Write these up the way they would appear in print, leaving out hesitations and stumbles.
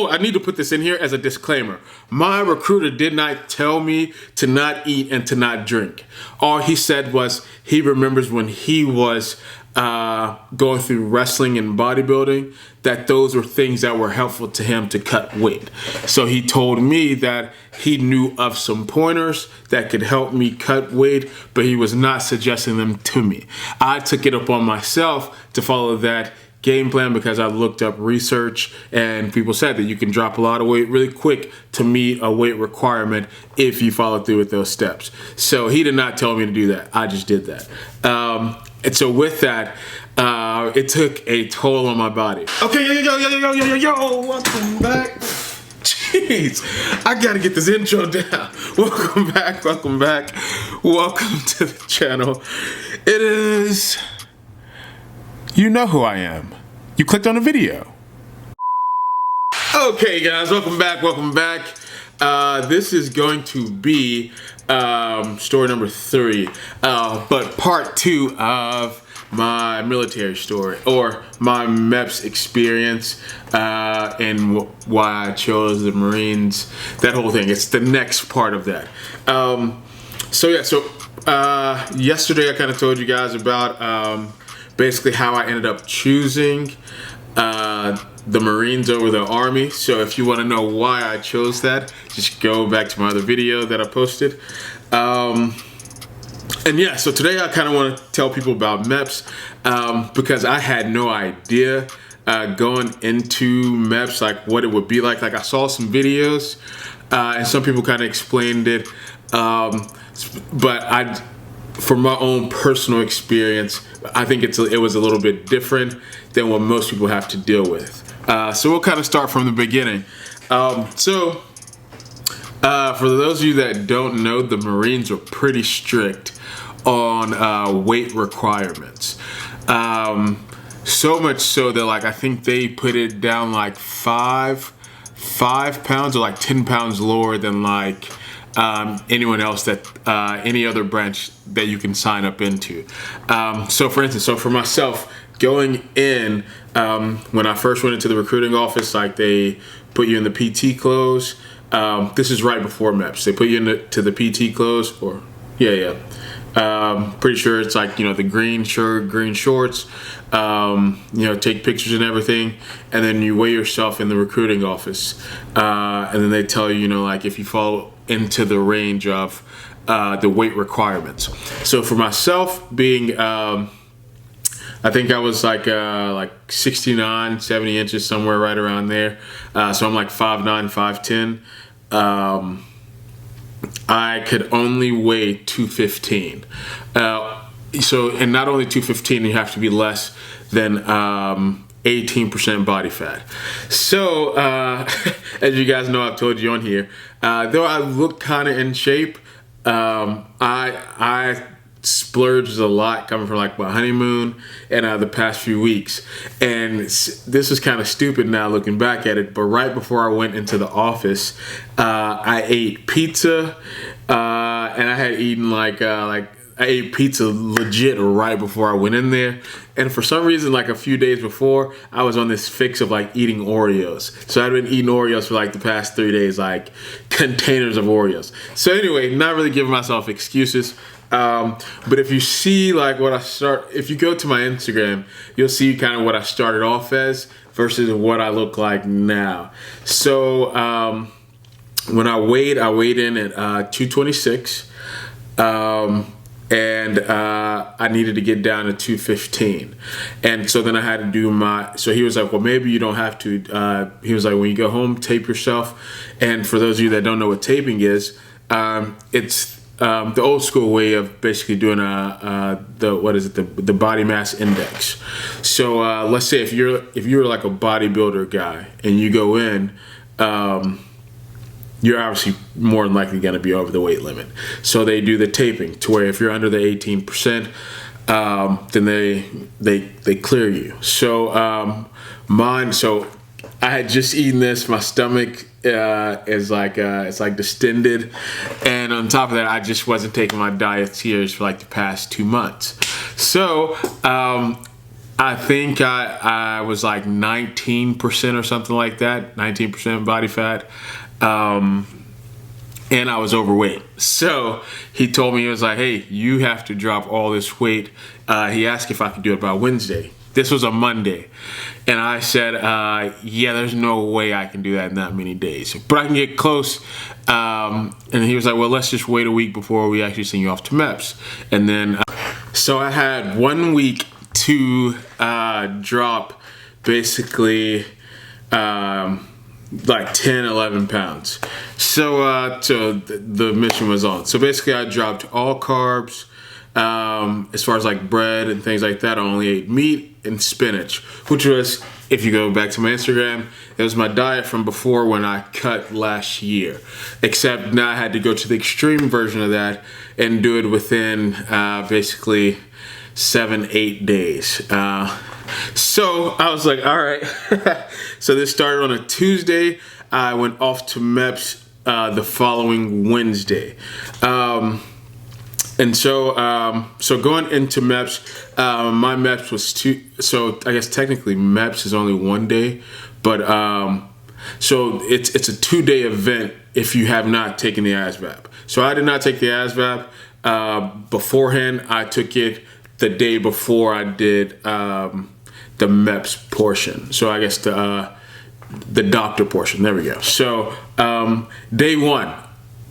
oh, I need to put this in here as a disclaimer. My recruiter did not tell me to not eat and to not drink. All he said was he remembers when he was going through wrestling and bodybuilding, that those were things that were helpful to him to cut weight. So he told me that he knew of some pointers that could help me cut weight, but he was not suggesting them to me. I took it upon myself to follow that game plan because I looked up research and people said that you can drop a lot of weight really quick to meet a weight requirement if you follow through with those steps. So he did not tell me to do that. I just did that. And so with that, it took a toll on my body. Okay, yo, welcome back. Jeez, I gotta get this intro down. Welcome back. Welcome to the channel. It is... You know who I am. You clicked on the video. Okay, guys, welcome back. This is going to be story number 3, but part 2 of my military story, or my MEPS experience, and why I chose the Marines, that whole thing. It's the next part of that. Yesterday I kind of told you guys about basically how I ended up choosing the Marines over the Army. So if you want to know why I chose that, just go back to my other video that I posted. And yeah, so today I kind of want to tell people about MEPS because I had no idea going into MEPS like what it would be like. Like I saw some videos and some people kind of explained it, but from my own personal experience, I think it was a little bit different than what most people have to deal with. So we'll kind of start from the beginning. For those of you that don't know, the Marines are pretty strict on weight requirements. So much so that I think they put it down like 5 pounds or like 10 pounds lower than anyone else that any other branch that you can sign up into. So for instance, for myself, going in, when I first went into the recruiting office, they put you in the PT clothes. This is right before MEPS. They put you into the PT clothes, or pretty sure it's the green shirt, green shorts, take pictures and everything, and then you weigh yourself in the recruiting office, and then they tell you, if you fall into the range of the weight requirements. So for myself, being I think I was 69, 70 inches, somewhere right around there. So I'm 5'9", 5'10". I could only weigh 215. And not only 215, you have to be less than 18% body fat. So as you guys know, I've told you on here, though I look kind of in shape, I splurged a lot coming from my honeymoon and the past few weeks. And this is kind of stupid now looking back at it, but right before I went into the office, I ate pizza, and I had eaten I ate pizza legit right before I went in there. And for some reason, a few days before, I was on this fix of eating Oreos. So I'd been eating Oreos for the past 3 days, containers of Oreos. So anyway, not really giving myself excuses. But if you see if you go to my Instagram, you'll see kind of what I started off as versus what I look like now. So when I weighed in at 226. And I needed to get down to 215. And so then I had to do so he was like, well, maybe you don't have to. He was like, when you go home, tape yourself. And for those of you that don't know what taping is, it's the old school way of basically doing the body mass index. So let's say if you're a bodybuilder guy and you go in, you're obviously more than likely going to be over the weight limit. So they do the taping to where if you're under the 18%, then they clear you. So so I had just eaten this. My stomach is it's distended, and on top of that, I just wasn't taking my diet serious for the past 2 months. So I I think I was like 19% or something like that, 19% body fat. And I was overweight. So he told me, he was like, hey, you have to drop all this weight. He asked if I could do it by Wednesday. This was a Monday. And I said, yeah, there's no way I can do that in that many days, but I can get close. And he was like, well, let's just wait a week before we actually send you off to MEPS. And then, so I had 1 week to drop basically like 10, 11 pounds. So the mission was on. So basically I dropped all carbs. As far as like bread and things like that, I only ate meat and spinach, which was, if you go back to my Instagram, it was my diet from before when I cut last year. Except now I had to go to the extreme version of that and do it within basically 7-8 days. So I was like, all right. So this started on a Tuesday. I went off to MEPS the following Wednesday. And so going into MEPS, my MEPS was so I guess technically MEPS is only 1 day, but so it's a 2-day event if you have not taken the Asvab. So I did not take the Asvab beforehand. I took it the day before I did the MEPS portion. So I guess the doctor portion. There we go. So day one.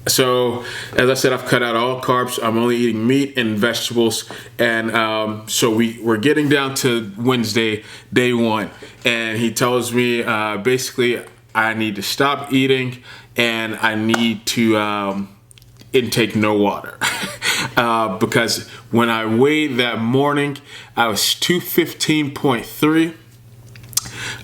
So as I said, I've cut out all carbs. I'm only eating meat and vegetables. And so we're getting down to Wednesday, day one. And he tells me basically I need to stop eating and I need to intake no water. Because when I weighed that morning, I was 215.3.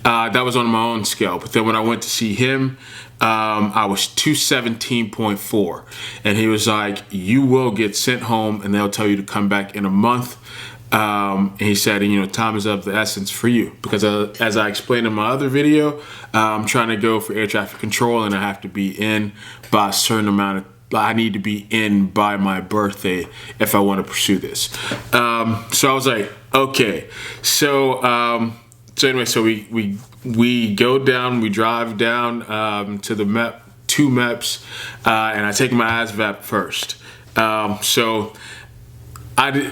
That was on my own scale. But then when I went to see him, I was 217.4. And he was like, you will get sent home and they'll tell you to come back in a month. And he said, you know, time is of the essence for you. Because as I explained in my other video, I'm trying to go for air traffic control and I have to be in by a certain amount of I need to be in by my birthday if I want to pursue this. So I was like, okay. So anyway, so we go down, we drive down to the MEPS, and I take my Asvab first. So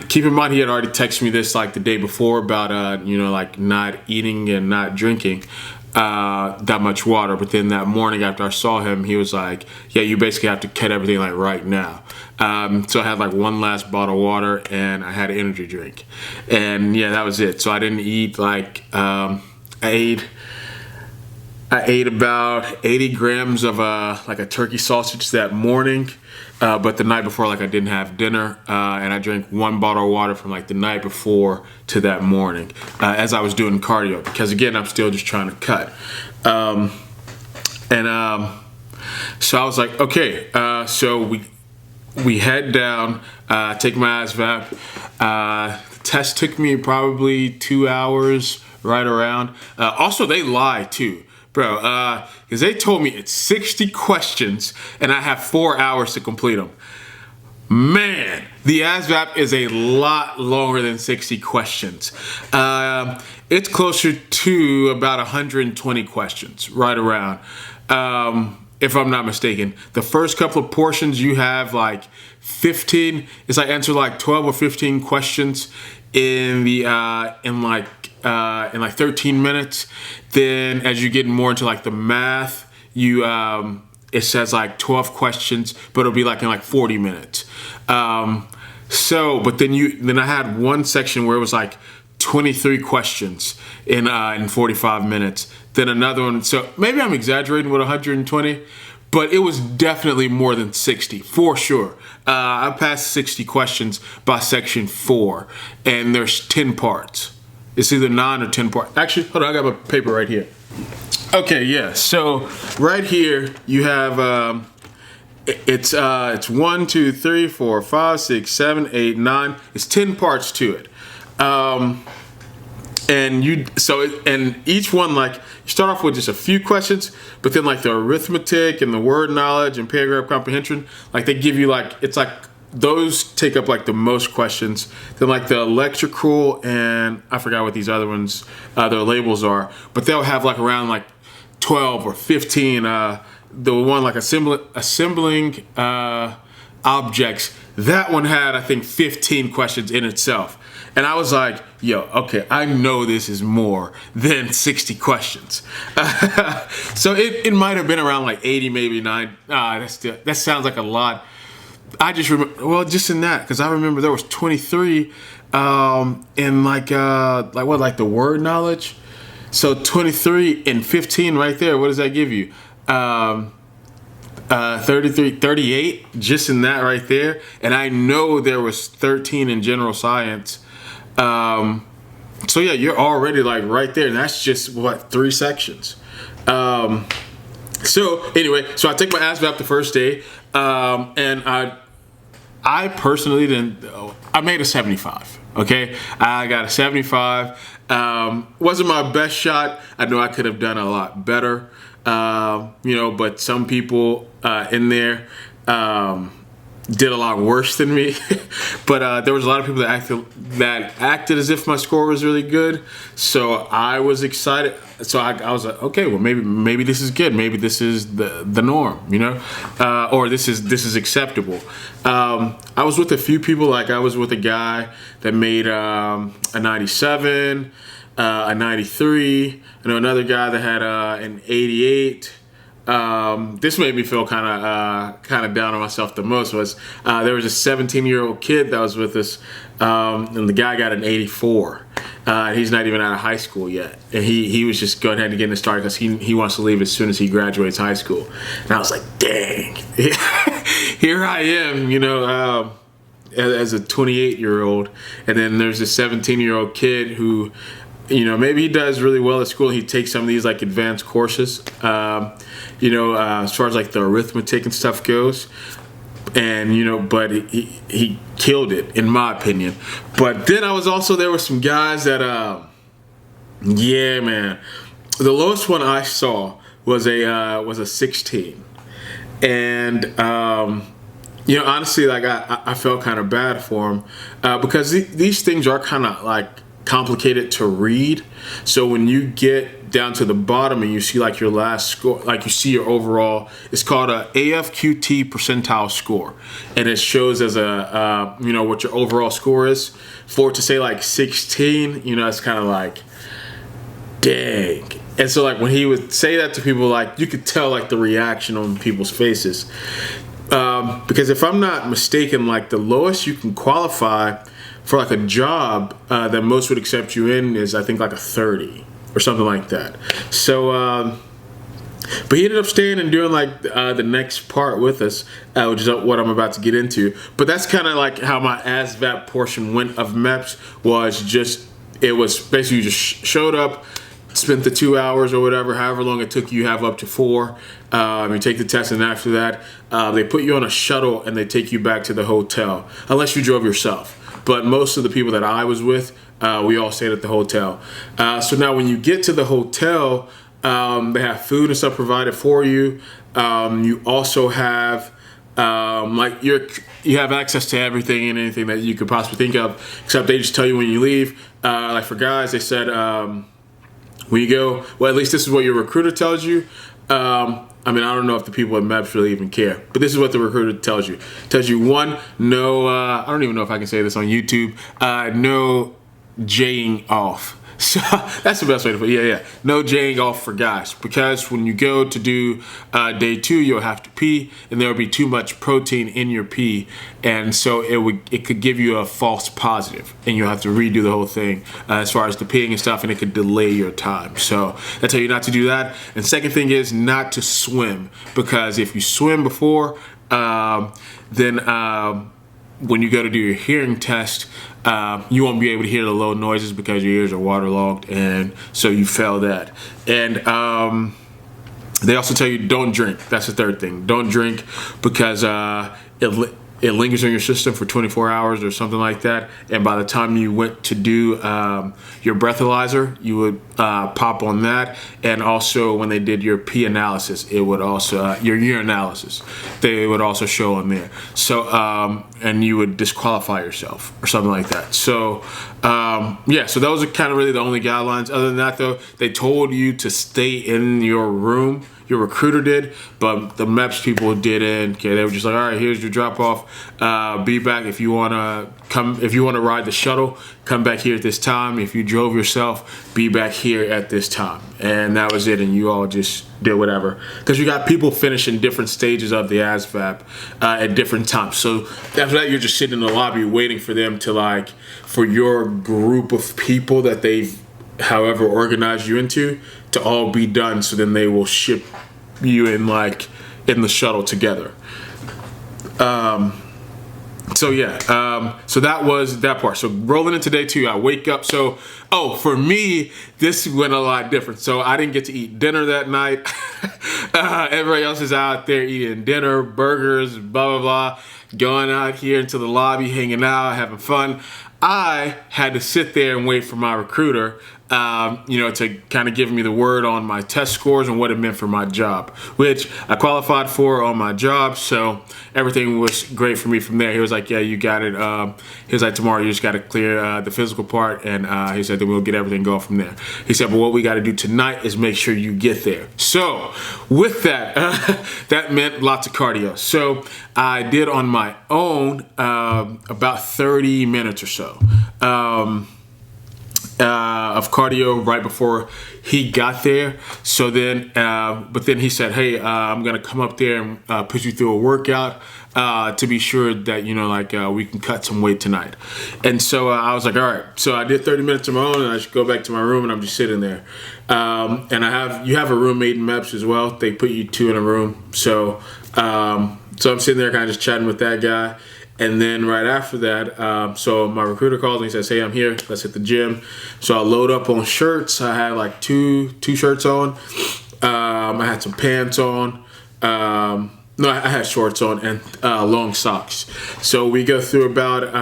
keep in mind he had already texted me this like the day before about you know, like not eating and not drinking that much water. But then that morning after I saw him, he was like, yeah, you basically have to cut everything like right now. So I had like one last bottle of water and I had an energy drink, and yeah, that was it. So I didn't eat like I ate about 80 grams of like a turkey sausage that morning, but the night before, like, I didn't have dinner, and I drank one bottle of water from like the night before to that morning as I was doing cardio, because again, I'm still just trying to cut. So I was like, okay, so we head down, take my Asvab. The test took me probably 2 hours, right around. Also, they lie too. Bro, because they told me it's 60 questions and I have 4 hours to complete them. Man, the Asvab is a lot longer than 60 questions. It's closer to about 120 questions, right around, if I'm not mistaken. The first couple of portions you have like 15, it's like answer like 12 or 15 questions in like 13 minutes. Then as you get more into like the math, you it says like 12 questions, but it'll be like in like 40 minutes. But then I had one section where it was like 23 questions in 45 minutes. Then another one, so maybe I'm exaggerating with 120, but it was definitely more than 60 for sure. I passed 60 questions by section 4, and there's 10 parts. It's either 9 or 10 parts. Actually, hold on, I got my paper right here. Okay, yeah, so right here you have, it's 1, 2, 3, 4, 5, 6, 7, 8, 9. It's 10 parts to it. And each one, like, you start off with just a few questions, but then like the arithmetic and the word knowledge and paragraph comprehension, like they give you like, it's like those take up like the most questions. Then like the electrical, and I forgot what these other ones, their labels are, but they'll have like around like 12 or 15. The one like assembling objects, that one had I think 15 questions in itself. And I was like, yo, okay, I know this is more than 60 questions. So it might have been around like 80, maybe 9. That sounds like a lot. I just remember, well, just in that, because I remember there was 23 in like the word knowledge. So 23 and 15 right there, what does that give you? 33, 38 just in that right there. And I know there was 13 in general science. So yeah, you're already like right there, and that's just what, 3 sections. So anyway, so I take my Asvab the first day, and I personally I made a 75. Okay, I got a 75. Wasn't my best shot. I know I could have done a lot better. But some people in there did a lot worse than me. But there was a lot of people that acted as if my score was really good. So I was excited. So I was like, okay, well maybe this is good. Maybe this is the norm, or this is acceptable. I was with a few people. Like I was with a guy that made a 97, a 93. I know another guy that had an 88. This made me feel kind of down on myself the most. Was there was a 17-year-old kid that was with us, and the guy got an 84. He's not even out of high school yet, and he was just going ahead and getting started because he wants to leave as soon as he graduates high school. And I was like, dang, here I am, as a 28-year-old, and then there's a 17-year-old kid who, maybe he does really well at school. He takes some of these like advanced courses, as far as like the arithmetic and stuff goes. And, but he killed it, in my opinion. But then I was also there with some guys that, yeah, man. The lowest one I saw was a 16. And, honestly, like I felt kind of bad for him because these things are kind of like complicated to read. So when you get down to the bottom and you see like your last score, like you see your overall, it's called a Afqt percentile score, and it shows as a what your overall score is. For it to say like 16, it's kind of like, dang. And so like when he would say that to people, like you could tell like the reaction on people's faces, because if I'm not mistaken, like the lowest you can qualify for like a job that most would accept you in is I think like a 30 or something like that. So, but he ended up staying and doing like the next part with us, which is what I'm about to get into. But that's kind of like how my Asvab portion went of MEPS. It was basically you just showed up, spent the 2 hours or whatever, however long it took you have up to 4. You take the test, and after that, they put you on a shuttle and they take you back to the hotel, unless you drove yourself. But most of the people that I was with, we all stayed at the hotel. So now when you get to the hotel, they have food and stuff provided for you. You also have you have access to everything and anything that you could possibly think of, except they just tell you when you leave. Like for guys, they said when you go, well, at least this is what your recruiter tells you. I don't know if the people at MEPS really even care, but this is what the recruiter tells you. Tells you, one, no, I don't even know if I can say this on YouTube, no J-ing off. So that's the best way to put it. Yeah. No J-ing off for guys, because when you go to do day 2, you'll have to pee, and there will be too much protein in your pee, and so it could give you a false positive, and you'll have to redo the whole thing as far as the peeing and stuff, and it could delay your time. So they tell you not to do that. And second thing is not to swim, because if you swim before, then when you go to do your hearing test, you won't be able to hear the low noises because your ears are waterlogged, and so you fail that. And they also tell you don't drink. That's the third thing. Don't drink because it it lingers in your system for 24 hours or something like that. And by the time you went to do your breathalyzer, you would pop on that. And also when they did your pee analysis, it would also, your urine analysis, they would also show on there. So, and you would disqualify yourself or something like that. So, yeah, so those are kind of really the only guidelines. Other than that, though, they told you to stay in your room. Your recruiter did, but the MEPS people didn't. Okay, they were just like, all right, here's your drop off. Be back if you wanna come. If you wanna ride the shuttle, come back here at this time. If you drove yourself, be back here at this time. And that was it. And you all just did whatever, because you got people finishing different stages of the Asvab at different times. So after that, you're just sitting in the lobby waiting for them to for your group of people that they've however organized you into to all be done, so then they will ship you in in the shuttle together. So yeah, so that was that part. So rolling into day 2, I wake up. So, for me, this went a lot different. So I didn't get to eat dinner that night. Everybody else is out there eating dinner, burgers, blah, blah, blah, going out here into the lobby, hanging out, having fun. I had to sit there and wait for my recruiter, to kind of give me the word on my test scores and what it meant for my job, which I qualified for on my job. So everything was great for me from there. He was like, yeah, you got it. He was like, tomorrow you just got to clear the physical part. And he said that we'll get everything going from there. He said, but what we got to do tonight is make sure you get there. So with that, that meant lots of cardio. So I did on my own about 30 minutes or so. Of cardio right before he got there. So then, but then he said, hey, I'm going to come up there and put you through a workout to be sure that, we can cut some weight tonight. And so I was like, all right. So I did 30 minutes of my own, and I just go back to my room, and I'm just sitting there. And you have a roommate in MEPS as well. They put you 2 in a room. So, so I'm sitting there kind of just chatting with that guy. And then right after that, so my recruiter calls me and says, hey, I'm here. Let's hit the gym. So I load up on shirts. I had two shirts on. I had some pants on. No, I had shorts on and long socks. So we go through about,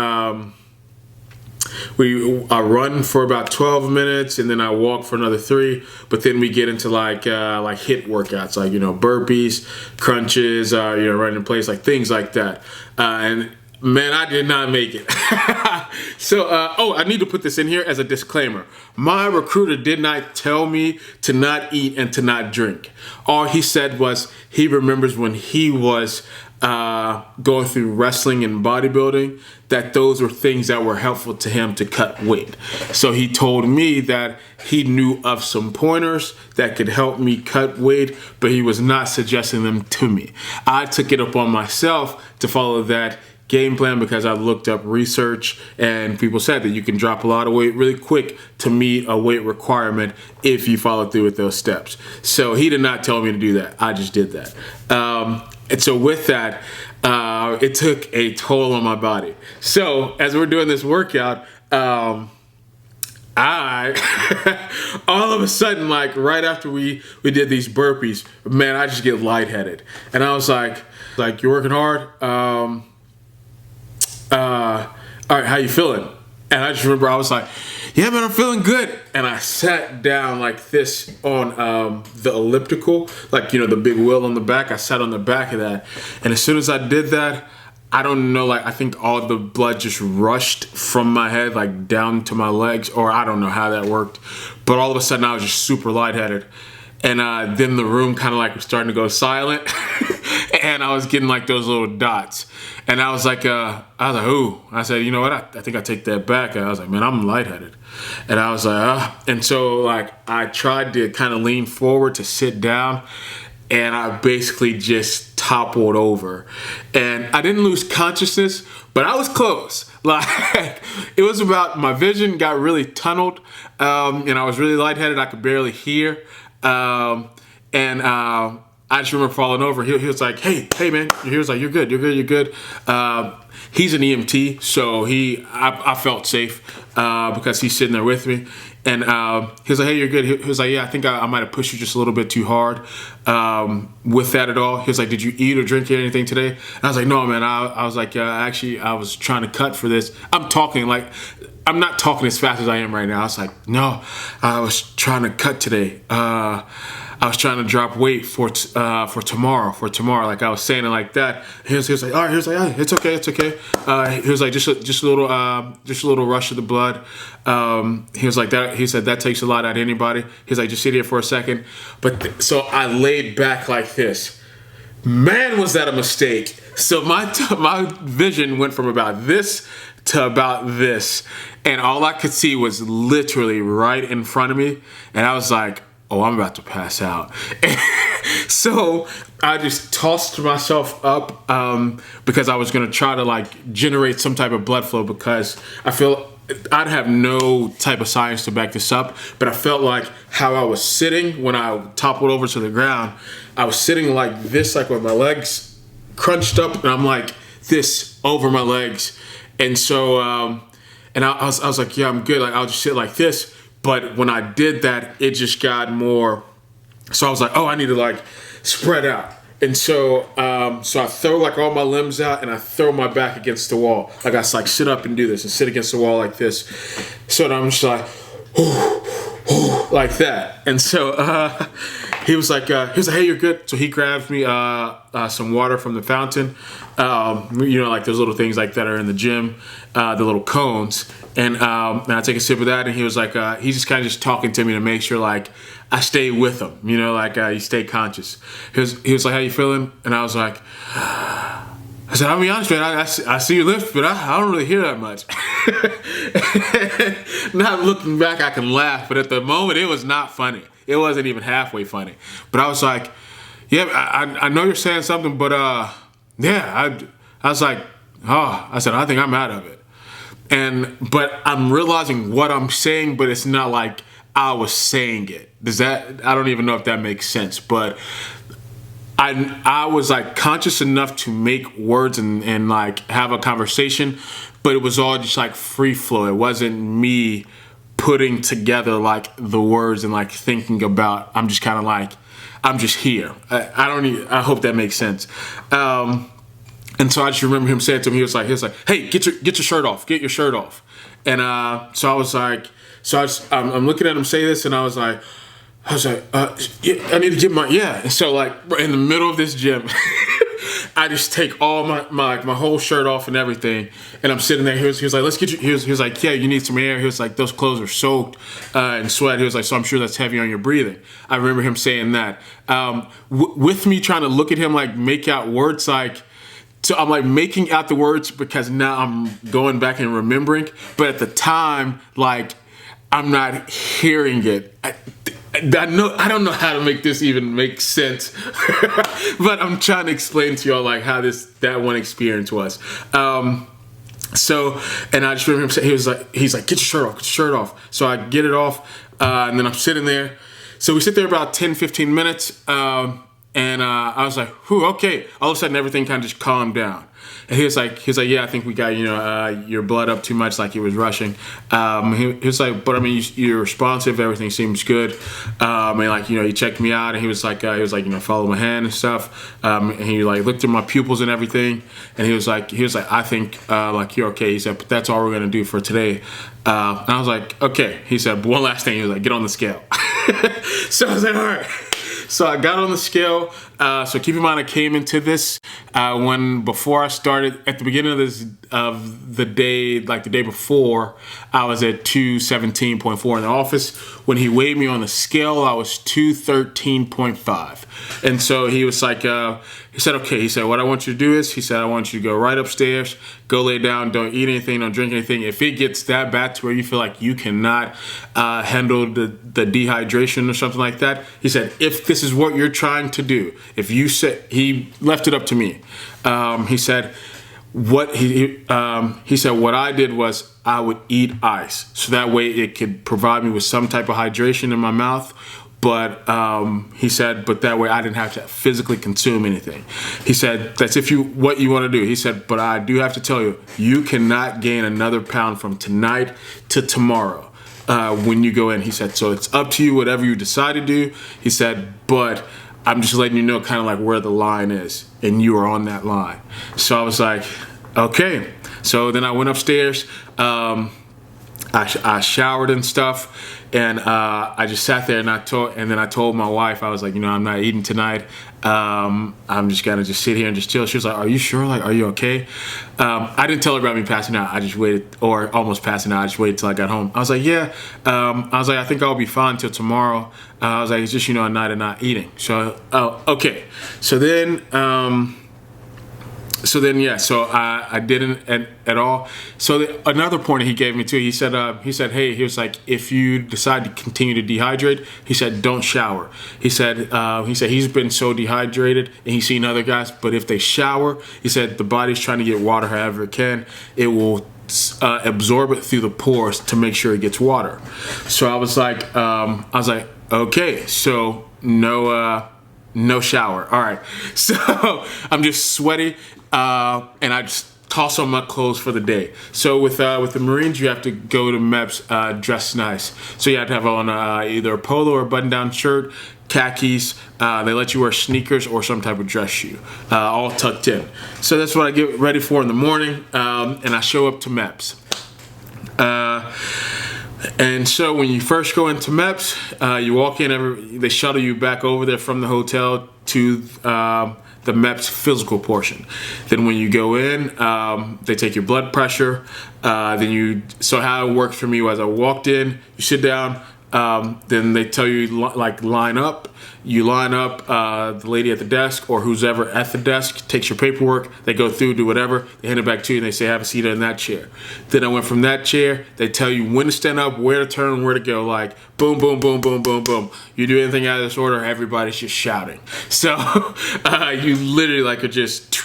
I run for about 12 minutes, and then I walk for another 3. But then we get into like HIIT workouts, burpees, crunches, running in place, things like that. And man, I did not make it. So, I need to put this in here as a disclaimer. My recruiter did not tell me to not eat and to not drink. All he said was he remembers when he was going through wrestling and bodybuilding, that those were things that were helpful to him to cut weight. So he told me that he knew of some pointers that could help me cut weight, but he was not suggesting them to me. I took it upon myself to follow that game plan because I looked up research, and people said that you can drop a lot of weight really quick to meet a weight requirement if you follow through with those steps. So he did not tell me to do that. I just did that. And so with that, it took a toll on my body. So as we're doing this workout, I all of a sudden, right after we did these burpees, man, I just get lightheaded. And I was like, you're working hard? All right, how you feeling? And I just remember I was like, yeah, man, I'm feeling good. And I sat down like this on the elliptical, the big wheel on the back. I sat on the back of that. And as soon as I did that, I don't know, I think all the blood just rushed from my head, down to my legs, or I don't know how that worked. But all of a sudden I was just super lightheaded. And then the room kind of was starting to go silent. And I was getting those little dots. And I was like, ooh. I said, you know what? I think I take that back. I was like, man, I'm lightheaded. And I was like, And so I tried to kind of lean forward to sit down. And I basically just toppled over. And I didn't lose consciousness, but I was close. It was about, my vision got really tunneled. And I was really lightheaded. I could barely hear. And I I just remember falling over. He was like, hey man. He was like, you're good. He's an EMT, so I felt safe because he's sitting there with me. And he was like, hey, you're good. He was like, yeah, I think I might have pushed you just a little bit too hard with that at all. He was like, did you eat or drink anything today? And I was like, no, man. I was like, actually, I was trying to cut for this. I'm not talking as fast as I am right now. I was like, no, I was trying to cut today. I was trying to drop weight for tomorrow. Like I was saying it like that. He was like, all right. He was like, oh, it's okay. He was like, just a little rush of the blood. He was like that. He said that takes a lot out of anybody. He's like, just sit here for a second. But so I laid back like this. Man, was that a mistake? So my vision went from about this to about this, and all I could see was literally right in front of me, and I was like, oh, I'm about to pass out. So I just tossed myself up because I was going to try to like generate some type of blood flow, because I feel I'd have no type of science to back this up, but I felt like how I was sitting when I toppled over to the ground, I was sitting like this, like with my legs crunched up, and I'm like this over my legs. And so, and I was like, yeah, I'm good. Like, I'll just sit like this. But when I did that, it just got more. So I was like, oh, I need to like spread out. And so, so I throw like all my limbs out, and I throw my back against the wall. Like I like sit up and do this, and sit against the wall like this. So then I'm just like, like that. And so he was like, hey, you're good. So he grabbed me some water from the fountain. Like those little things like that are in the gym, the little cones. And I take a sip of that, and he was like, he's just kind of just talking to me to make sure like I stay with him, like you stay conscious. He was like, how you feeling? And I was like, I said, I'll be honest, man, I see you lift, but I don't really hear that much. Not looking back, I can laugh, but at the moment, it was not funny. It wasn't even halfway funny. But I was like, yeah, I know you're saying something, but yeah, I was like, oh, I said, I think I'm out of it. But I'm realizing what I'm saying, but it's not like I was saying it. I don't even know if that makes sense, but I was like conscious enough to make words and like have a conversation, but it was all just like free flow. It wasn't me putting together like the words and like thinking about, I'm just kind of like, I'm just here. I hope that makes sense. And so I just remember him saying to me, he was like, hey, get your shirt off, get your shirt off. And so I was like, I'm looking at him say this, and I was like, yeah, I need to get and so like in the middle of this gym, I just take all my whole shirt off and everything, and I'm sitting there. He was like, let's get you. He was like, yeah, you need some air. He was like, those clothes are soaked in sweat. He was like, so I'm sure that's heavy on your breathing. I remember him saying that. With me trying to look at him like make out words like. So I'm like making out the words because now I'm going back and remembering, but at the time, like I'm not hearing it. I don't know how to make this even make sense, but I'm trying to explain to y'all like how that one experience was. So, and I just remember him saying, he's like, get your shirt off. So I get it off, and then I'm sitting there. So we sit there about 10, 15 minutes, and I was like, whew, okay. All of a sudden, everything kind of just calmed down. And he was like, yeah, I think we got, your blood up too much, like he was rushing. He was like, but I mean, you're responsive. Everything seems good. And like, he checked me out, and he was like, follow my hand and stuff. And he like looked at my pupils and everything. And he was like, I think like you're okay. He said, but that's all we're gonna do for today. And I was like, okay. He said, but one last thing. He was like, get on the scale. So I was like, all right. So I got on the scale. So keep in mind, I came into this before I started at the beginning of the day, like the day before, I was at 217.4 in the office. When he weighed me on the scale, I was 213.5. And so he was like, he said, okay. He said, what I want you to do is, he said, I want you to go right upstairs, go lay down, don't eat anything, don't drink anything. If it gets that bad to where you feel like you cannot handle the dehydration or something like that, he said, if this is what you're trying to do, if you said, he left it up to me. He said, what I did was I would eat ice, so that way it could provide me with some type of hydration in my mouth. but he said, but that way I didn't have to physically consume anything. He said, that's what you want to do. He said, but I do have to tell you, you cannot gain another pound from tonight to tomorrow when you go in. He said, so it's up to you, whatever you decide to do. He said, but I'm just letting you know kind of like where the line is, and you are on that line. So I was like, okay. So then I went upstairs. I showered and stuff, and I just sat there and I told my wife, I was like, I'm not eating tonight. I'm just gonna just sit here and just chill. She was like, are you sure? Like, are you okay? I didn't tell her about me passing out. I just waited, or almost passing out. I just waited till I got home. I was like, yeah. I was like, I think I'll be fine till tomorrow. I was like, it's just, a night of not eating. So, okay. So then, yeah, so I didn't at all. So another point he gave me too, he said, hey, he was like, if you decide to continue to dehydrate, he said, don't shower. He said he's been so dehydrated and he's seen other guys, but if they shower, he said the body's trying to get water however it can. It will absorb it through the pores to make sure it gets water. So I was like, okay, so no shower. All right. So I'm just sweaty. And I just toss on my clothes for the day. So with the Marines, you have to go to MEPS dressed nice. So you have to have on either a polo or button-down shirt, khakis. They let you wear sneakers or some type of dress shoe, all tucked in. So that's what I get ready for in the morning, and I show up to MEPS. And so when you first go into MEPS, you walk in, they shuttle you back over there from the hotel to the MEPS physical portion. Then when you go in, they take your blood pressure. So how it worked for me was I walked in, you sit down, then they tell you line up. You line up, the lady at the desk or who's ever at the desk takes your paperwork, they go through, do whatever, they hand it back to you and they say, have a seat in that chair. Then I went from that chair, they tell you when to stand up, where to turn, where to go, like boom, boom, boom, boom, boom, boom. You do anything out of this order, everybody's just shouting. So you literally are just.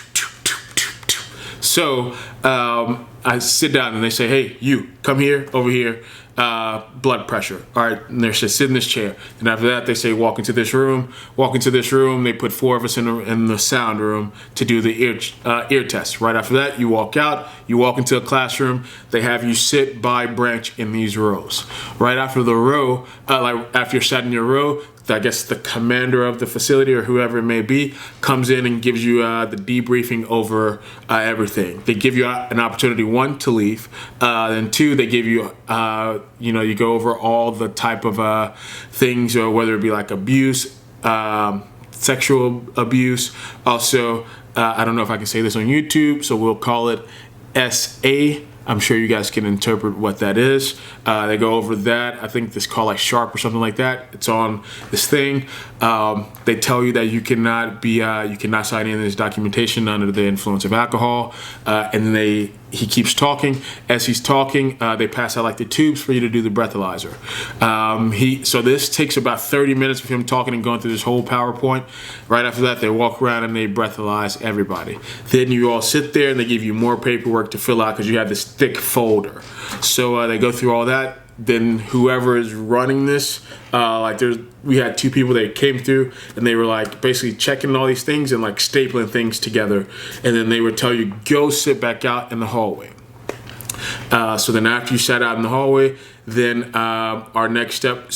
So I sit down and they say, hey, you, come here, over here. Blood pressure. All right, and they're just sit in this chair. And after that, they say walk into this room. Walk into this room. They put 4 of us in the sound room to do the ear test. Right after that, you walk out. You walk into a classroom. They have you sit by branch in these rows. Right after the row, after you're sat in your row, I guess the commander of the facility or whoever it may be comes in and gives you the debriefing over everything. They give you an opportunity, 1, to leave, then 2, they give you, you go over all the type of things, or whether it be like abuse, sexual abuse. Also, I don't know if I can say this on YouTube, so we'll call it SA. I'm sure you guys can interpret what that is. They go over that. I think this called like Sharp or something like that. It's on this thing. They tell you that you cannot sign in this documentation under the influence of alcohol. And then he keeps talking. As he's talking, they pass out like the tubes for you to do the breathalyzer. So this takes about 30 minutes of him talking and going through this whole PowerPoint. Right after that, they walk around and they breathalyze everybody. Then you all sit there and they give you more paperwork to fill out because you have this thick folder. So they go through all that. Then whoever is running this, we had 2 people that came through and they were like basically checking all these things and like stapling things together. And then they would tell you, go sit back out in the hallway. So then after you sat out in the hallway, then our next step,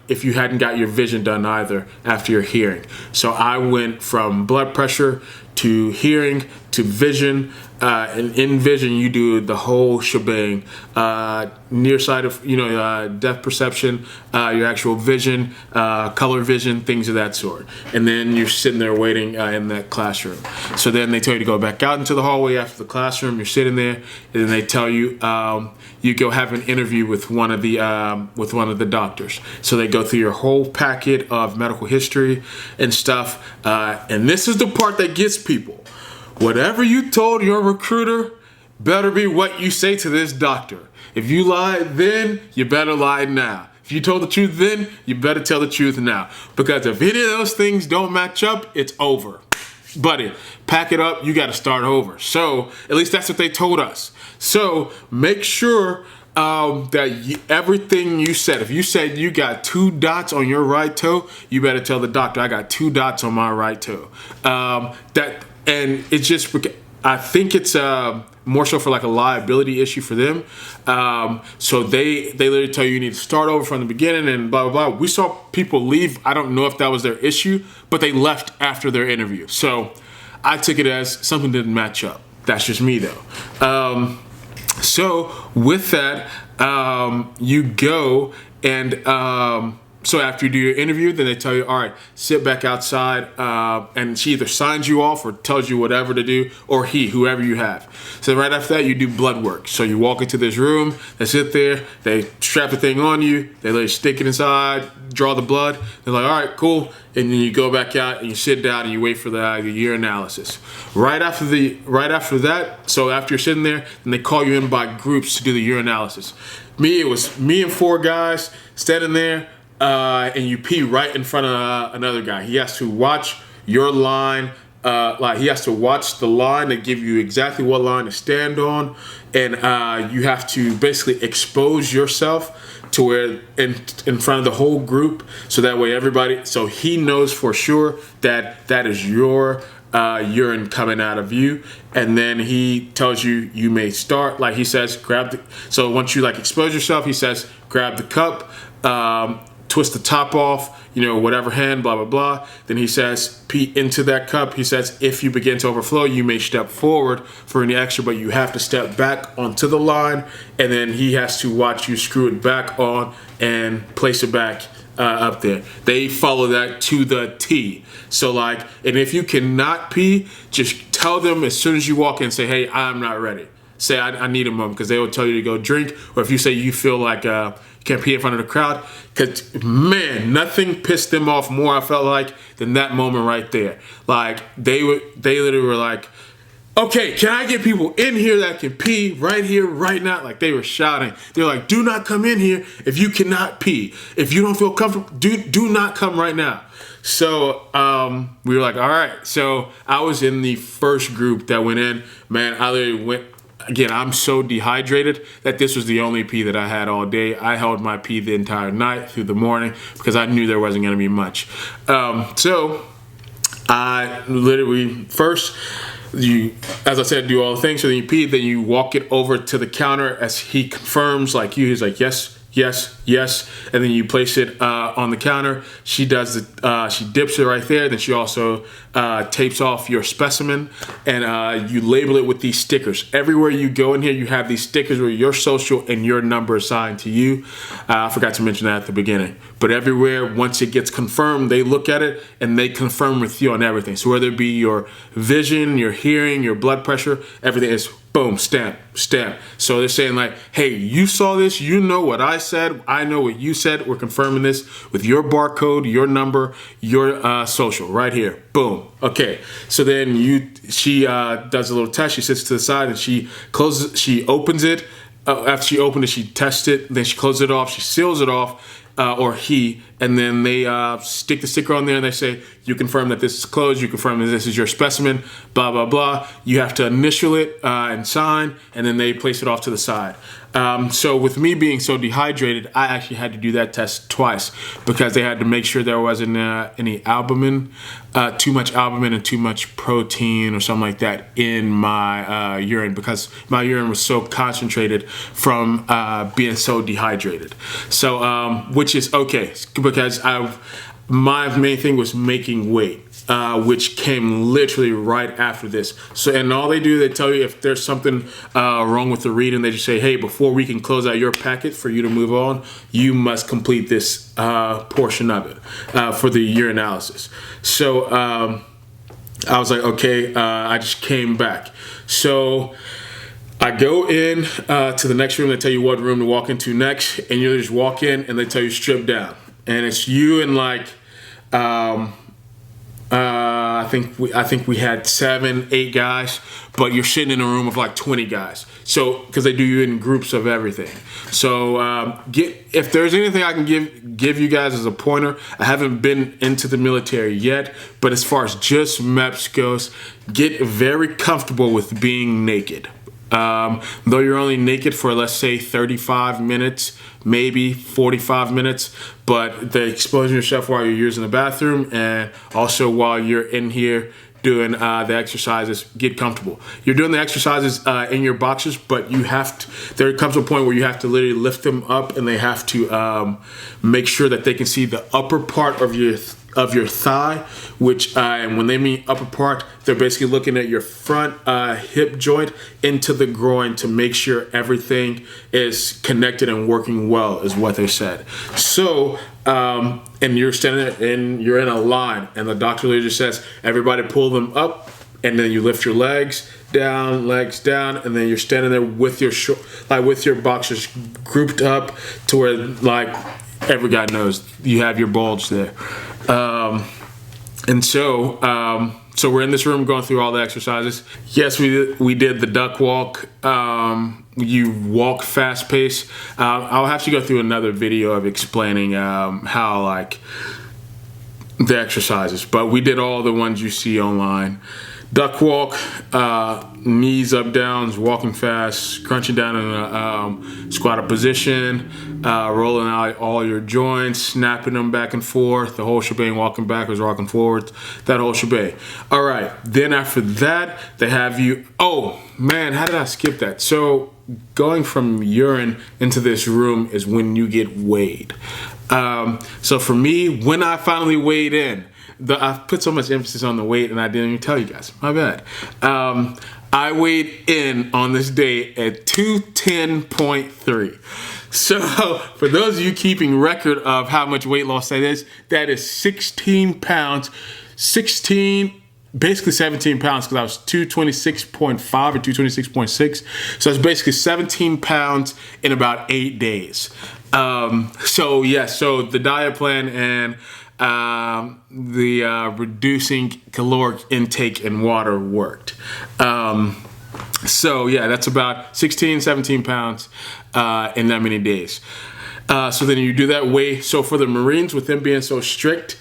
if you hadn't got your vision done either after your hearing. So I went from blood pressure to hearing to vision. And in vision, you do the whole shebang, near side of, depth perception, your actual vision, color vision, things of that sort. And then you're sitting there waiting in that classroom. So then they tell you to go back out into the hallway after the classroom. You're sitting there, and then they tell you you go have an interview with one of the doctors. So they go through your whole packet of medical history and stuff. And this is the part that gets people. Whatever you told your recruiter better be what you say to this doctor. If you lied then, you better lie now. If you told the truth then, you better tell the truth now. Because if any of those things don't match up, it's over. Buddy, pack it up, you got to start over. So, at least that's what they told us. So, make sure everything you said, if you said you got 2 dots on your right toe, you better tell the doctor I got 2 dots on my right toe. And it's just, I think it's more so for like a liability issue for them. So they literally tell you need to start over from the beginning and blah, blah, blah. We saw people leave. I don't know if that was their issue, but they left after their interview. So I took it as something didn't match up. That's just me though. So with that, you go and so after you do your interview, then they tell you, all right, sit back outside, and she either signs you off or tells you whatever to do, or whoever you have. So right after that, you do blood work. So you walk into this room, they sit there, they strap the thing on you, they let you stick it inside, draw the blood. They're like, all right, cool. And then you go back out and you sit down and you wait for the urinalysis. Right after that, so after you're sitting there, then they call you in by groups to do the urinalysis. It was me and 4 guys standing there. And you pee right in front of another guy. He has to watch your line. He has to watch the line to give you exactly what line to stand on, and you have to basically expose yourself to where in front of the whole group, so that way so he knows for sure that is your urine coming out of you, and then he tells you may start. Like he says, so once you expose yourself, he says grab the cup. Twist the top off, whatever hand, blah, blah, blah. Then he says, pee into that cup. He says, if you begin to overflow, you may step forward for any extra, but you have to step back onto the line. And then he has to watch you screw it back on and place it back up there. They follow that to the T. So and if you cannot pee, just tell them as soon as you walk in, say, hey, I'm not ready. Say, I need a moment, because they will tell you to go drink. Or if you say you feel like you can't pee in front of the crowd, because, man, nothing pissed them off more, I felt like, than that moment right there. They literally were like, okay, can I get people in here that can pee right here, right now? They were shouting. They're like, do not come in here if you cannot pee. If you don't feel comfortable, do not come right now. So we were like, all right. So I was in the first group that went in. Man, I literally went. Again, I'm so dehydrated that this was the only pee that I had all day. I held my pee the entire night through the morning because I knew there wasn't going to be much. So I literally first, as I said, do all the things. So then you pee, then you walk it over to the counter as he confirms, he's like, yes, yes, yes, and then you place it on the counter. She does she dips it right there. Then she also tapes off your specimen, and you label it with these stickers. Everywhere you go in here, you have these stickers with your social and your number assigned to you. I forgot to mention that at the beginning. But everywhere, once it gets confirmed, they look at it and they confirm with you on everything. So whether it be your vision, your hearing, your blood pressure, everything is boom, stamp, stamp. So they're saying hey, you saw this, you know what I said, I know what you said, we're confirming this with your barcode, your number, your social, right here, boom. Okay, so then she does a little test, she sits to the side and she opens it. After she opened it, she tests it, then she closes it off, she seals it off, and then they stick the sticker on there and they say, you confirm that this is closed, you confirm that this is your specimen, blah, blah, blah. You have to initial it and sign, and then they place it off to the side. So with me being so dehydrated, I actually had to do that test twice because they had to make sure there wasn't any albumin, too much albumin and too much protein or something like that in my urine, because my urine was so concentrated from being so dehydrated. So, which is okay, because my main thing was making weight, which came literally right after this. So, and all they do, they tell you if there's something wrong with the reading, they just say, hey, before we can close out your packet for you to move on, you must complete this portion of it for the urinalysis. So I was like, okay, I just came back. So I go in to the next room. They tell you what room to walk into next, and you just walk in and they tell you strip down. And it's you and I think we had 7, 8 guys, but you're sitting in a room of 20 guys. So, because they do you in groups of everything. So, if there's anything I can give you guys as a pointer, I haven't been into the military yet, but as far as just MEPS goes, get very comfortable with being naked. Though you're only naked for, let's say, 35 minutes, maybe 45 minutes, but the exposing yourself while you're using the bathroom and also while you're in here doing the exercises, get comfortable. You're doing the exercises in your boxers, but you have to, there comes a point where you have to literally lift them up and they have to make sure that they can see the upper part of your thigh, which and when they mean upper part, they're basically looking at your front hip joint into the groin to make sure everything is connected and working well, is what they said. So and you're standing there and you're in a line, and the doctor literally just says, everybody pull them up, and then you lift your legs down, and then you're standing there with your with your boxers grouped up to where like every guy knows you have your bulge there. And so we're in this room going through all the exercises. Yes, we did the duck walk. You walk fast pace. I'll have to go through another video of explaining how like the exercises, but we did all the ones you see online. Duck walk, knees up, downs, walking fast, crunching down in a squatted position, rolling out all your joints, snapping them back and forth, the whole shebang, walking backwards, walking forwards, that whole shebang. All right, then after that, they have you, oh man, how did I skip that? So going from urine into this room is when you get weighed. So for me, when I finally weighed in, I put so much emphasis on the weight and I didn't even tell you guys. My bad. I weighed in on this day at 210.3. So for those of you keeping record of how much weight loss that is 16 pounds, basically 17 pounds, because I was 226.5 or 226.6. So it's basically 17 pounds in about 8 days. So yeah, so the diet plan and the reducing caloric intake and water worked. So yeah, that's about 17 pounds in that many days. So then you do that way. So for the Marines, with them being so strict,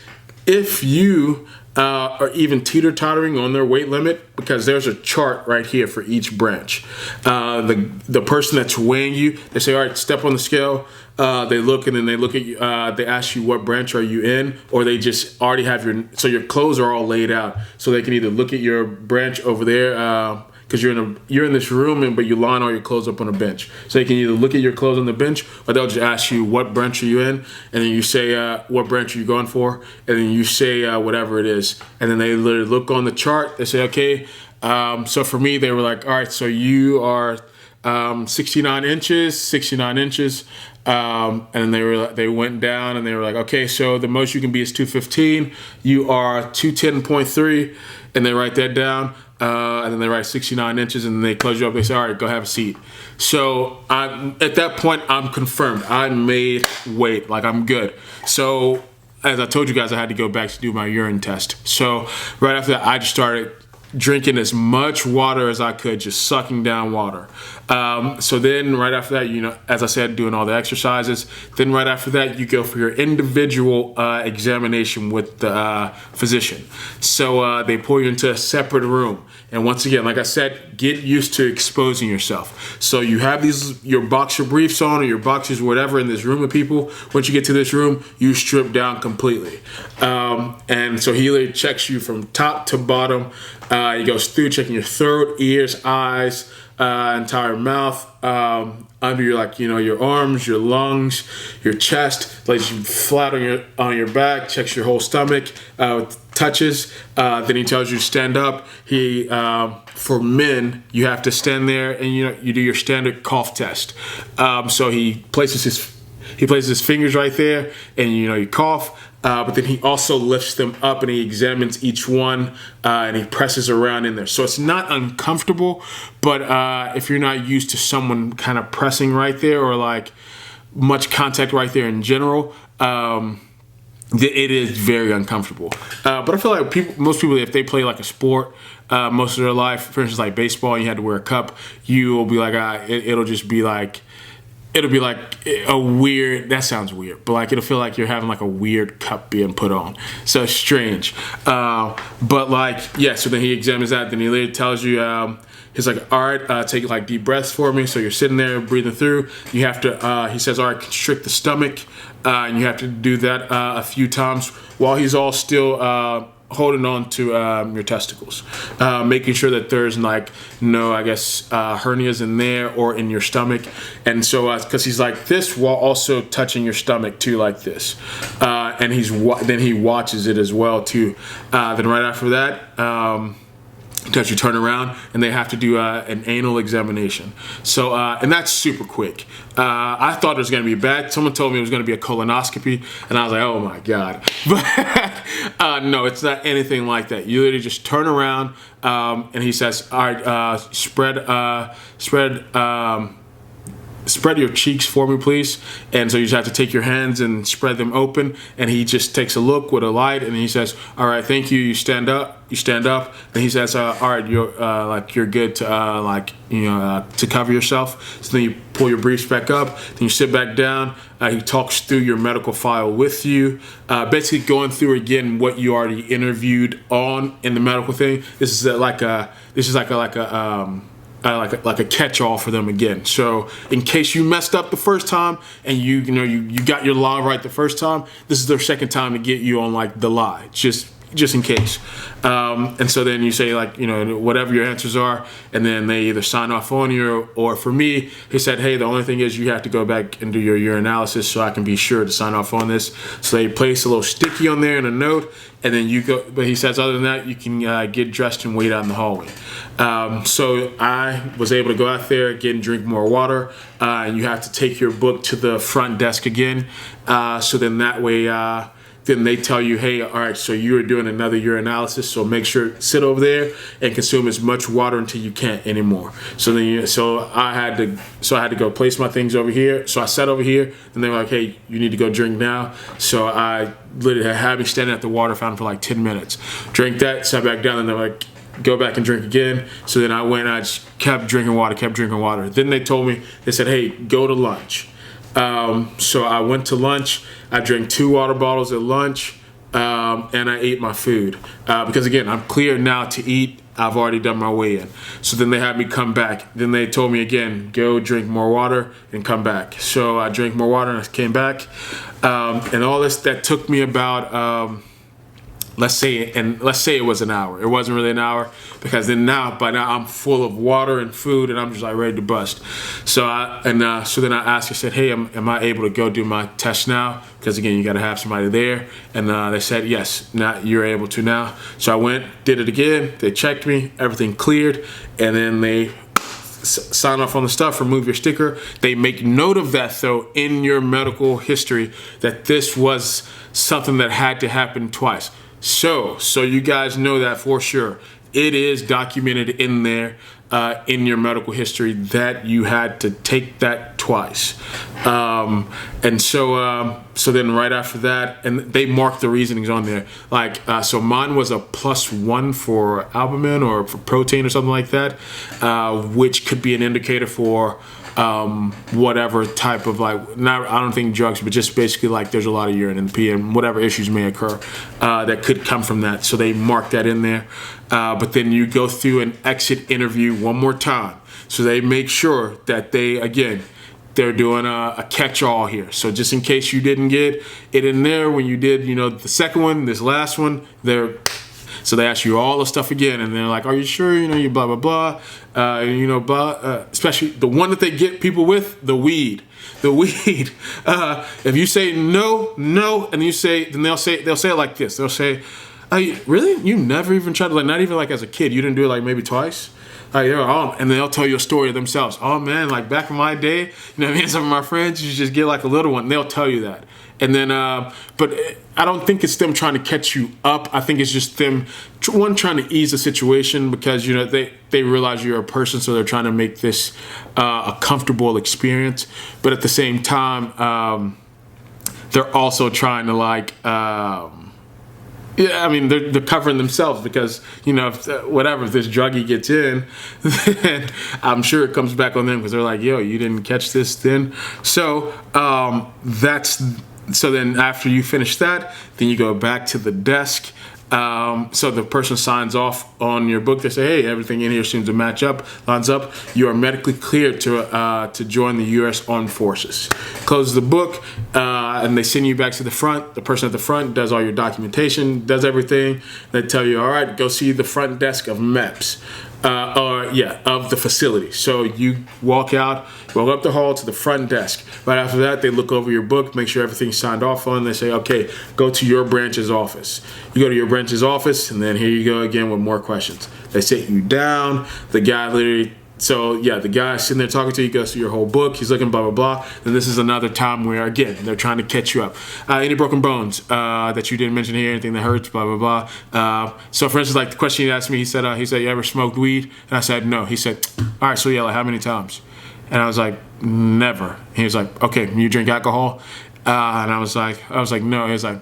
if you are even teeter-tottering on their weight limit, because there's a chart right here for each branch. The person that's weighing you, they say, all right, step on the scale. They look and then they look at you, they ask you what branch are you in, or they just already have so your clothes are all laid out. So they can either look at your branch over there, because you're in this room, but you line all your clothes up on a bench. So they can either look at your clothes on the bench, or they'll just ask you what branch are you in, and then you say what branch are you going for, and then you say whatever it is, and then they literally look on the chart. They say, okay. So for me, they were like, all right, so you are 69 inches. And they went down and they were like, okay, so the most you can be is 215. You are 210.3, and they write that down. And then they write 69 inches, and then they close you up. They say, all right, go have a seat. So at that point, I'm confirmed. I made weight, like I'm good. So as I told you guys, I had to go back to do my urine test. So right after that, I just started drinking as much water as I could, just sucking down water. So then right after that, you know, as I said, doing all the exercises. Then right after that, you go for your individual examination with the physician. So they pull you into a separate room. And once again, like I said, get used to exposing yourself. So you have your boxer briefs on, or your boxers, whatever, in this room of people. Once you get to this room, you strip down completely. And so he literally checks you from top to bottom. He goes through checking your throat, ears, eyes, entire mouth, under your arms, your lungs, your chest, lays you flat on your back, checks your whole stomach, touches. Then he tells you to stand up. For men, you have to stand there and you do your standard cough test. So he places his fingers right there, and you cough. But then he also lifts them up and he examines each one, and he presses around in there. So it's not uncomfortable, but if you're not used to someone kind of pressing right there, or like much contact right there in general, it is very uncomfortable. But I feel like most people, if they play like a sport most of their life, for instance, like baseball, and you had to wear a cup, you will be like, it'll just be like, it'll be like a weird, that sounds weird, but like it'll feel like you're having like a weird cup being put on. So it's strange. But like, yeah, so then he examines that. Then he later tells you, he's like, all right, take like deep breaths for me. So you're sitting there breathing through. You have to, he says, all right, constrict the stomach. And you have to do that a few times while he's all still holding on to your testicles, making sure that there's like no, I guess, hernias in there or in your stomach. And so, because he's like this while also touching your stomach too, like this. And then he watches it as well too. Then right after that, that you turn around and they have to do an anal examination. So, and that's super quick. I thought it was going to be bad. Someone told me it was going to be a colonoscopy, and I was like, oh my God. But no, it's not anything like that. You literally just turn around, and he says, all right, spread your cheeks for me, please. And so you just have to take your hands and spread them open. And he just takes a look with a light, and he says, all right, thank you. You stand up. And he says, all right, you're good to to cover yourself. So then you pull your briefs back up. Then you sit back down. He talks through your medical file with you, basically going through again what you already interviewed on in the medical thing. This is like a catch-all for them again. So in case you messed up the first time and you got your lie right the first time, this is their second time to get you on like the lie, just in case. And so then you say like, whatever your answers are, and then they either sign off on you, or for me, he said, hey, the only thing is you have to go back and do your urinalysis so I can be sure to sign off on this. So they place a little sticky on there and a note, and then you go, but he says other than that, you can get dressed and wait out in the hallway. So I was able to go out there, get and drink more water, and you have to take your book to the front desk again. So then that way, then they tell you, hey, all right, so you're doing another urinalysis, so make sure sit over there and consume as much water until you can't anymore. So then, I had to go place my things over here. So I sat over here, and they were like, hey, you need to go drink now. So I literally had me standing at the water fountain for like 10 minutes. Drank that, sat back down, and they're like, go back and drink again. So then I went and I just kept drinking water. Then they told me, they said, hey, go to lunch. So I went to lunch. I drank 2 water bottles at lunch, and I ate my food. Because again, I'm clear now to eat. I've already done my weigh-in. So then they had me come back. Then they told me again, go drink more water and come back. So I drank more water and I came back. And all this, that took me about, let's say it was an hour. It wasn't really an hour, because then by now I'm full of water and food, and I'm just like ready to bust. So then I asked, I said, hey, am I able to go do my test now? Because again, you got to have somebody there. And they said, yes, now you're able to now. So I went, did it again. They checked me, everything cleared, and then they sign off on the stuff, remove your sticker. They make note of that though in your medical history, that this was something that had to happen twice. So you guys know that for sure. It is documented in there, in your medical history, that you had to take that twice. And so then right after that, and they mark the reasonings on there. Like, so mine was a +1 for albumin or for protein or something like that, which could be an indicator for whatever type of I don't think drugs, but just basically like there's a lot of urine in the pee, and whatever issues may occur that could come from that. So they mark that in there. But then you go through an exit interview one more time. So they make sure that they're doing a catch-all here. So just in case you didn't get it in there when you did, the second one, this last one, so they ask you all the stuff again, and they're like, are you sure, you blah, blah, blah, especially the one that they get people with, the weed. If you say no, and then they'll say it like this. They'll say, really? You never even tried to, like, not even like as a kid, you didn't do it like maybe twice? And they'll tell you a story themselves. Oh man, like back in my day, some of my friends, you just get like a little one, and they'll tell you that. And then, but I don't think it's them trying to catch you up. I think it's just them, one, trying to ease the situation, because, they realize you're a person, so they're trying to make this a comfortable experience. But at the same time, they're also trying to Yeah, I mean, they're covering themselves because, you know, if this druggie gets in, then I'm sure it comes back on them because they're like, yo, you didn't catch this then. So so then after you finish that, then you go back to the desk. So the person signs off on your book. They say, hey, everything in here seems to lines up. You are medically cleared to join the U.S. Armed Forces. Close the book, and they send you back to the front. The person at the front does all your documentation, does everything. They tell you, all right, go see the front desk of MEPS. Of the facility. So you walk up the hall to the front desk. Right after that, they look over your book, make sure everything's signed off on. They say, okay, go to your branch's office. You go to your branch's office, and then here you go again with more questions. They sit you down. The guy the guy sitting there talking to you goes through your whole book. He's looking blah, blah, blah. Then this is another time where, again, they're trying to catch you up. Any broken bones that you didn't mention here, anything that hurts, blah, blah, blah. So, for instance, like the question he asked me, he said, you ever smoked weed? And I said, no. He said, all right, so yeah, like how many times? And I was like, never. He was like, okay, you drink alcohol? And I was like, no. He was like,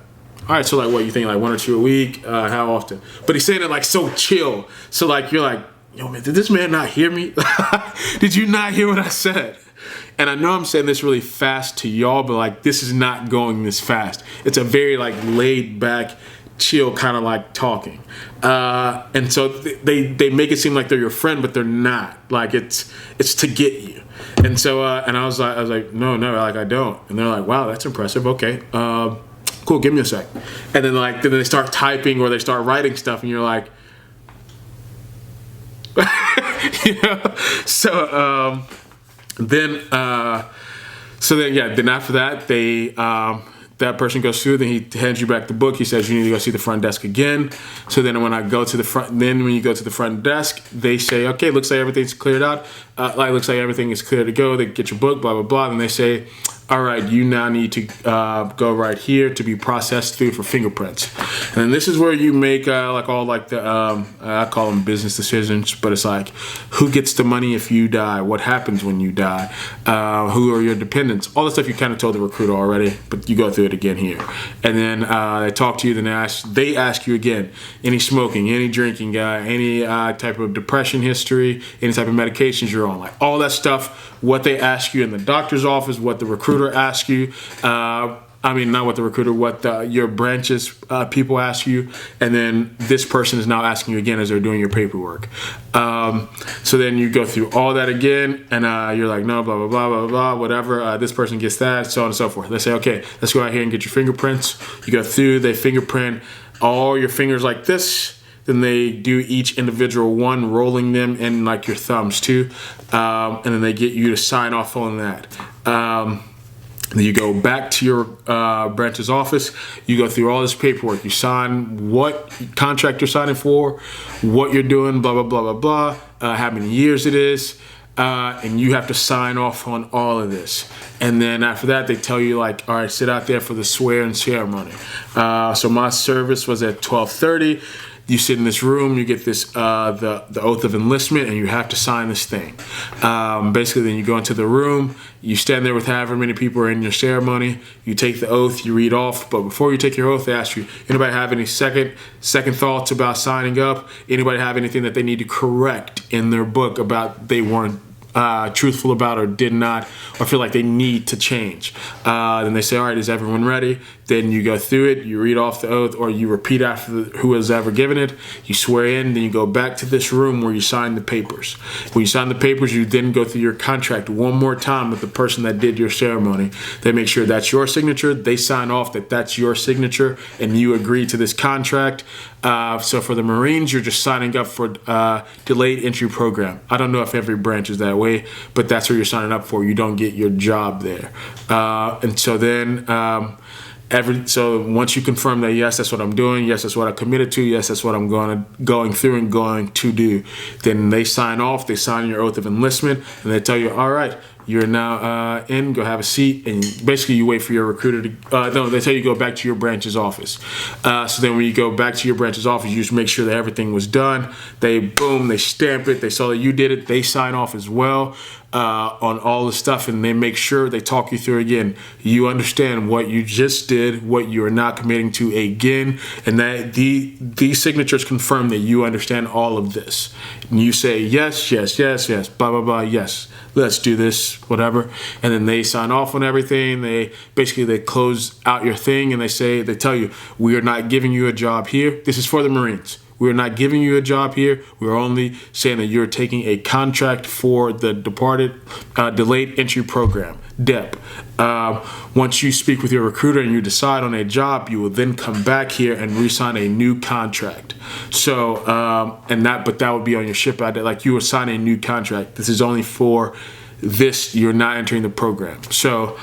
all right, so like what, you think like 1 or 2 a week? How often? But he's saying it like so chill. So like, you're like, yo, man, did this man not hear me? Did you not hear what I said? And I know I'm saying this really fast to y'all, but like this is not going this fast. It's a very like laid back, chill kind of like talking. And so they make it seem like they're your friend, but they're not. Like it's to get you. And so and I was like, no, like I don't. And they're like, wow, that's impressive. Okay, cool. Give me a sec. And then they start typing or they start writing stuff, and you're like. You know? Then after that that person goes through, then he hands you back the book. He says you need to go see the front desk again. So then when you go to the front desk, they say, okay, looks like everything's cleared out. Looks like everything is clear to go. They get your book, blah, blah, blah. And they say, all right, you now need to go right here to be processed through for fingerprints. And this is where you make I call them business decisions, but it's like, who gets the money if you die? What happens when you die? Who are your dependents? All the stuff you kind of told the recruiter already, but you go through it again here. And then they talk to you, then they ask you again, any smoking, any drinking, any type of depression history, any type of medications you're on, like all that stuff, what they ask you in the doctor's office, what the recruiter asks you, not what the recruiter, what your branch's people ask you, and then this person is now asking you again as they're doing your paperwork. So then you go through all that again, and you're like, no, blah, blah, blah, blah, blah, whatever. This person gets that, so on and so forth. They say, okay, let's go out here and get your fingerprints. You go through, they fingerprint all your fingers like this. Then they do each individual one, rolling them in like your thumbs too. And then they get you to sign off on that. Then you go back to your branch's office. You go through all this paperwork. You sign what contract you're signing for, what you're doing, blah, blah, blah, blah, blah, how many years it is. And you have to sign off on all of this. And then after that, they tell you like, all right, sit out there for the swearing ceremony. So my service was at 12:30. You sit in this room, you get this the oath of enlistment, and you have to sign this thing. Basically, then you go into the room, you stand there with however many people are in your ceremony, you take the oath, you read off, but before you take your oath, they ask you, anybody have any second thoughts about signing up? Anybody have anything that they need to correct in their book about they weren't truthful about or did not, or feel like they need to change? Then they say, all right, is everyone ready? Then you go through it, you read off the oath, or you repeat after who has ever given it, you swear in, then you go back to this room where you sign the papers. When you sign the papers, you then go through your contract one more time with the person that did your ceremony. They make sure that's your signature, they sign off that that's your signature, and you agree to this contract. So for the Marines, you're just signing up for delayed entry program. I don't know if every branch is that way, but that's what you're signing up for. You don't get your job there. And so then so once you confirm that, yes, that's what I'm doing, yes, that's what I committed to, yes, that's what I'm going through and going to do, then they sign off, they sign your oath of enlistment, and they tell you, all right, you're now in, go have a seat, and basically you wait for your recruiter to, no, they tell you to go back to your branch's office. So then when you go back to your branch's office, you just make sure that everything was done. They stamp it, they saw that you did it, they sign off as well on all the stuff, and they make sure they talk you through again. You understand what you just did, what you are not committing to again, and that these signatures confirm that you understand all of this. And you say yes, yes, yes, yes, blah, blah, blah, yes, let's do this, whatever. And then they sign off on everything. They close out your thing, and they tell you, we are not giving you a job here. This is for the Marines. We're not giving you a job here. We're only saying that you're taking a contract for the Delayed Entry Program, DEP. Once you speak with your recruiter and you decide on a job, you will then come back here and re-sign a new contract. So, but that would be on your ship out there. Like, you will sign a new contract. This is only for this. You're not entering the program. So,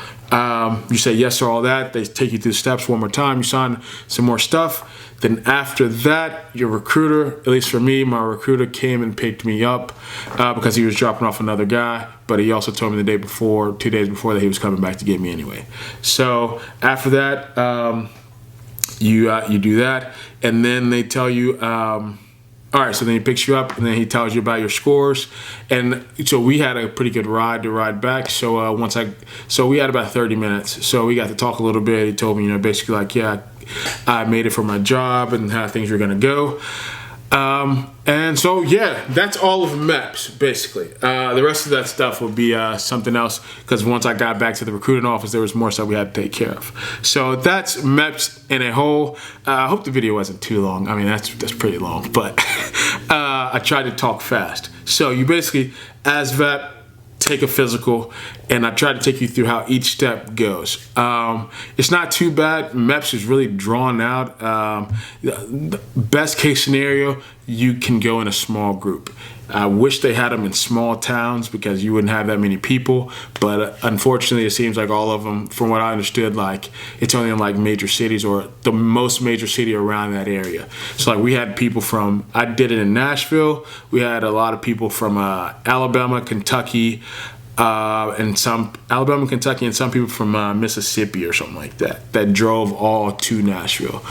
you say yes to all that. They take you through the steps one more time. You sign some more stuff. Then after that, your recruiter, at least for me, my recruiter came and picked me up because he was dropping off another guy. But he also told me the day before, 2 days before, that he was coming back to get me anyway. So after that, you do that, and then they tell you, all right, so then he picks you up, and then he tells you about your scores. And so we had a pretty good ride back. So we had about 30 minutes. So we got to talk a little bit. He told me, basically like, yeah, I made it for my job and how things were gonna go. And so, yeah, that's all of MEPS, basically. The rest of that stuff will be something else, because once I got back to the recruiting office, there was more stuff we had to take care of. So that's MEPS in a whole. I hope the video wasn't too long. I mean, that's pretty long, but I tried to talk fast. So you basically, Asvab, take a physical, and I try to take you through how each step goes. It's not too bad. MEPS is really drawn out. The best case scenario, you can go in a small group. I wish they had them in small towns because you wouldn't have that many people, but unfortunately it seems like all of them, from what I understood, like it's only in like major cities or the most major city around that area. So like we had people from, I did it in Nashville, we had a lot of people from Alabama, Kentucky, and some people from Mississippi or something like that drove all to Nashville.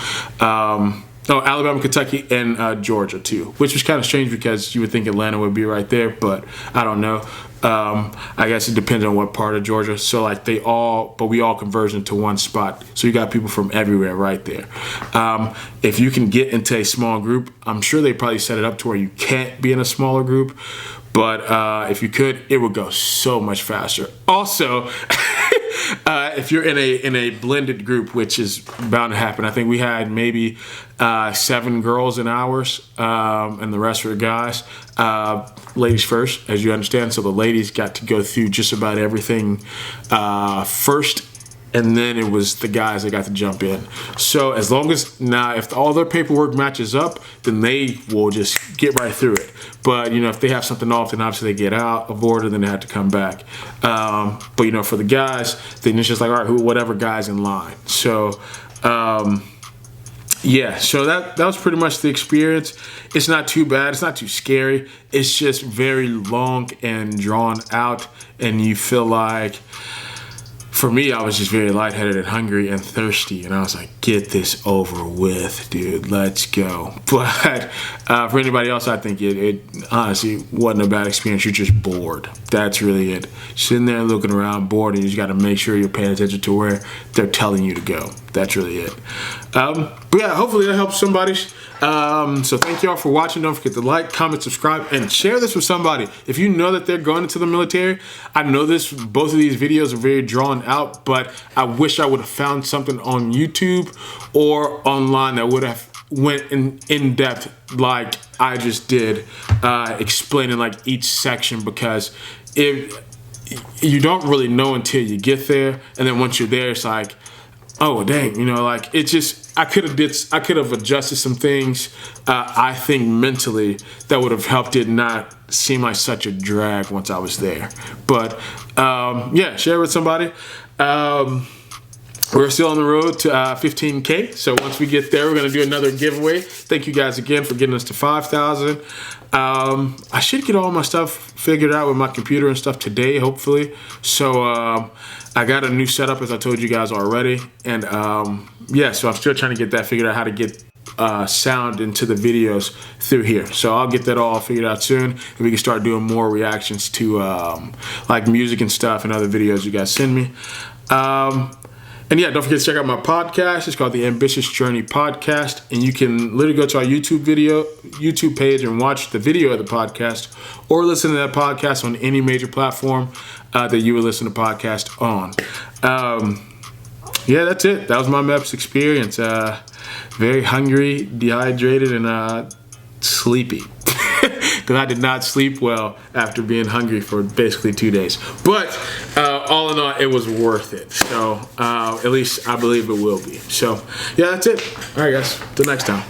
Alabama, Kentucky, and Georgia too, which was kind of strange because you would think Atlanta would be right there, but I don't know. I guess it depends on what part of Georgia. So like we all converged into one spot. So you got people from everywhere right there. If you can get into a small group, I'm sure they probably set it up to where you can't be in a smaller group. But if you could, it would go so much faster. Also, if you're in a blended group, which is bound to happen, I think we had maybe 7 girls in ours, and the rest were guys. Ladies first, as you understand. So the ladies got to go through just about everything first, and then it was the guys that got to jump in. So as long as, now if all their paperwork matches up, then they will just get right through it. But, if they have something off, then obviously they get out of order, then they have to come back. But, for the guys, then it's just like, all right, whatever guy's in line. So, yeah, so that was pretty much the experience. It's not too bad. It's not too scary. It's just very long and drawn out, and you feel like, for me, I was just very lightheaded and hungry and thirsty, and I was like, get this over with, dude, let's go. But for anybody else, I think it honestly wasn't a bad experience. You're just bored. That's really it. Sitting there looking around, bored, and you just got to make sure you're paying attention to where they're telling you to go. That's really it. But yeah, hopefully that helps somebody. So thank y'all for watching. Don't forget to like, comment, subscribe, and share this with somebody. If you know that they're going into the military, I know both of these videos are very drawn out, but I wish I would have found something on YouTube or online that would have went in depth like I just did, explaining like each section, because you don't really know until you get there, and then once you're there, it's like, oh dang, like it just, I could have adjusted some things, I think mentally, that would have helped it not seem like such a drag once I was there. But yeah, share it with somebody. we're still on the road to 15K. So once we get there, we're going to do another giveaway. Thank you guys again for getting us to 5,000. I should get all my stuff figured out with my computer and stuff today, hopefully. So I got a new setup, as I told you guys already. And yeah, so I'm still trying to get that figured out, how to get sound into the videos through here. So I'll get that all figured out soon, and we can start doing more reactions to like music and stuff and other videos you guys send me. And yeah, don't forget to check out my podcast. It's called the Ambitious Journey Podcast, and you can literally go to our YouTube page and watch the video of the podcast, or listen to that podcast on any major platform that you would listen to podcast on. Yeah, that's it. That was my MEPS experience. Very hungry, dehydrated, and sleepy. Because I did not sleep well after being hungry for basically 2 days. But all in all, it was worth it. So at least I believe it will be. So yeah, that's it. All right, guys. Till next time.